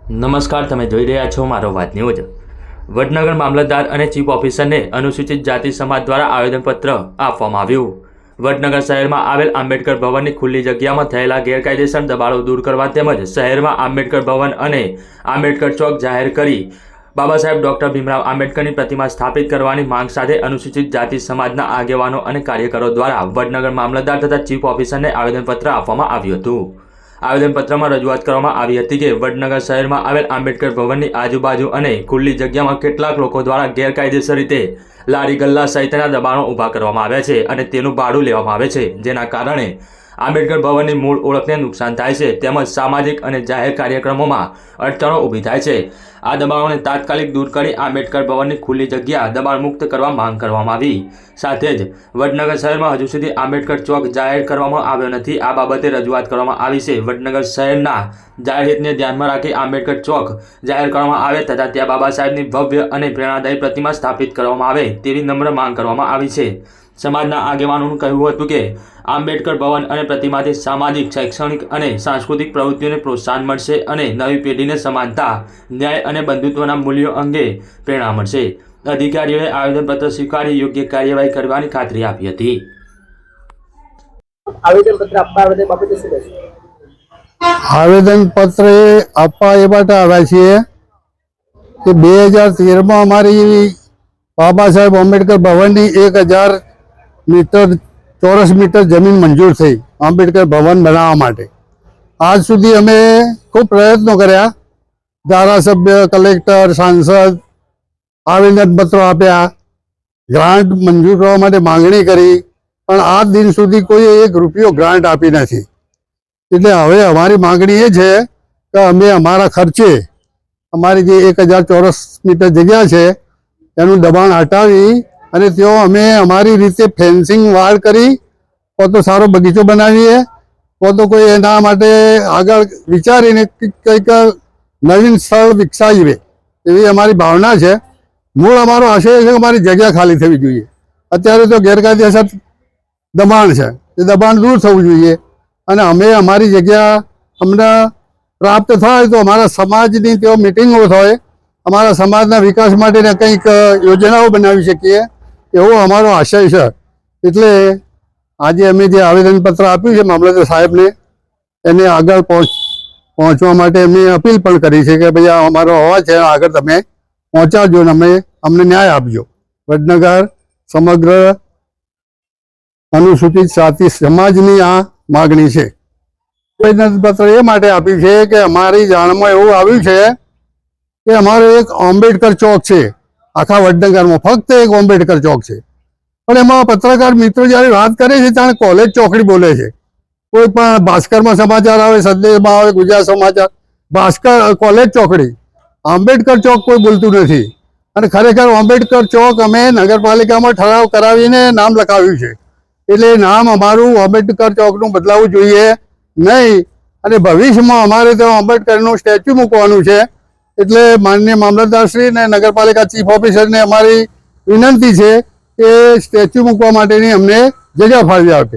નમસ્કાર, તમે જોઈ રહ્યા છો મારો વાત ન્યૂઝ। વડનગર મામલતદાર અને ચીફ ઓફિસરને અનુસૂચિત જાતિ સમાજ દ્વારા આવેદનપત્ર આપવામાં આવ્યું। વડનગર શહેરમાં આવેલ આંબેડકર ભવનની ખુલ્લી જગ્યામાં થયેલા ગેરકાયદેસર દબાણો દૂર કરવા તેમજ શહેરમાં આંબેડકર ભવન અને આંબેડકર ચોક જાહેર કરી બાબા સાહેબ ડૉક્ટર ભીમરાવ આંબેડકરની પ્રતિમા સ્થાપિત કરવાની માંગ સાથે અનુસૂચિત જાતિ સમાજના આગેવાનો અને કાર્યકરો દ્વારા વડનગર મામલતદાર તથા ચીફ ઓફિસરને આવેદનપત્ર આપવામાં આવ્યું હતું। આવેદનપત્રમાં રજૂઆત કરવામાં આવી હતી કે વડનગર શહેરમાં આવેલ આંબેડકર ભવનની આજુબાજુ અને ખુલ્લી જગ્યામાં કેટલાક લોકો દ્વારા ગેરકાયદેસર રીતે લારી ગલ્લા સહિતના દબાણો ઊભા કરવામાં આવ્યા છે અને તેનું ભાડું લેવામાં આવે છે, જેના કારણે આંબેડકર ભવનની મૂળ ઓળખને નુકસાન થાય છે તેમજ સામાજિક અને જાહેર કાર્યક્રમોમાં અડચણો ઊભી થાય છે। આ દબાણોને તાત્કાલિક દૂર કરી આંબેડકર ભવનની ખુલ્લી જગ્યા દબાણ મુક્ત કરવા માંગ કરવામાં આવી। સાથે જ વડનગર શહેરમાં હજુ સુધી આંબેડકર ચોક જાહેર કરવામાં આવ્યો નથી, આ બાબતે રજૂઆત કરવામાં આવી છે। વડનગર શહેરના જાહેર હિતને ધ્યાનમાં રાખી આંબેડકર ચોક જાહેર કરવામાં આવે તથા ત્યાં બાબા સાહેબની ભવ્ય અને પ્રેરણાદાયી પ્રતિમા સ્થાપિત કરવામાં આવે તેવી નમ્ર માંગ કરવામાં આવી છે। સમાજના આગેવાનોનું કહેવું હતું કે આંબેડકર ભવન અને પ્રતિમાથી સામાજિક, શૈક્ષણિક અને સાંસ્કૃતિક પ્રવૃત્તિઓને પ્રોત્સાહન મળશે અને નવી પેઢીને સમાનતા, ન્યાય અને બંધુત્વના મૂલ્યો અંગે પ્રેરણા મળશે। અધિકારીઓએ આવેદનપત્ર સ્વીકારી યોગ્ય કાર્યવાહી કરવાની ખાતરી આપી હતી। આવેદનપત્ર આપવા બાબતે શું કહેશો? આવેદનપત્ર આપવા એ માટે આવ્યા છીએ કે 2013માં અમારી બાબા સાહેબ આંબેડકર ભવનની 1000 ચોરસ મીટર જમીન મંજૂર થઈ આંબેડકર ભવન બનાવવા માટે। આજ સુધી અમે ખૂબ પ્રયત્નો કર્યા, ધારાસભ્ય, કલેક્ટર, સાંસદ આવેદનપત્રો આપ્યા, ગ્રાન્ટ મંજૂર કરવા માટે માંગણી કરી, પણ આજ દિન સુધી કોઈ 1 રૂપિયો ગ્રાન્ટ આપી નથી। એટલે હવે અમારી માંગણી એ છે કે અમે અમારા ખર્ચે અમારી જે 1000 ચોરસ મીટર જગ્યા છે એનું દબાણ હટાવી અને તેઓ અમે અમારી રીતે ફેન્સિંગ વાળ કરી કો તો સારો બગીચો બનાવીએ કો તો કોઈ એના માટે આગળ વિચારીને કંઈક નવીન સ્થળ વિકસાવીએ એવી અમારી ભાવના છે। મૂળ અમારો આશય છે કે અમારી જગ્યા ખાલી થવી જોઈએ। અત્યારે તો ગેરકાયદેસર દબાણ છે, એ દબાણ દૂર થવું જોઈએ અને અમે અમારી જગ્યા અમને પ્રાપ્ત થાય તો અમારા સમાજની તેઓ મિટિંગો થાય, અમારા સમાજના વિકાસ માટેના કંઈક યોજનાઓ બનાવી શકીએ એવો અમારો આશય છે। એટલે આજે અમે જે આવેદનપત્ર આપ્યું છે મામલતદાર સાહેબને એને આગળ પહોંચવા માટે એમને અપીલ પણ કરી છે કે ભાઈ આ અમારો અવાજ છે, આગળ તમે પહોંચાડજો અને અમને ન્યાય આપજો। વડનગર સમગ્ર અનુસૂચિત જાતિ સમાજની આ માગણી છે। આવેદનપત્ર એ માટે આપ્યું છે કે અમારી જાણમાં એવું આવ્યું છે કે અમારો એક આંબેડકર ચોક છે આખા વડનગરમાં, ફક્ત એક આંબેડકર ચોક છે, પણ એમાં પત્રકાર મિત્રો જ્યારે વાત કરે છે ત્યારે કોલેજ ચોકડી બોલે છે। કોઈ પણ ભાસ્કરમાં સમાચાર આવે, સંદેશમાં આવે, ગુજરાત સમાચાર, ભાસ્કર કોલેજ ચોકડી, આંબેડકર ચોક કોઈ બોલતું નથી। અને ખરેખર આંબેડકર ચોક અમે નગરપાલિકામાં ઠરાવ કરાવીને નામ લખાવ્યું છે, એટલે નામ અમારું આંબેડકર ચોકનું બદલાવવું જોઈએ નહીં અને ભવિષ્યમાં અમારે તો આંબેડકરનું સ્ટેચ્યુ મૂકવાનું છે। એટલે માનનીય મામલતદારશ્રી અને નગરપાલિકા ચીફ ઓફિસરને અમારી વિનંતી છે કે સ્ટેચ્યુ મૂકવા માટેની અમને જગ્યા ફાળવી આપે।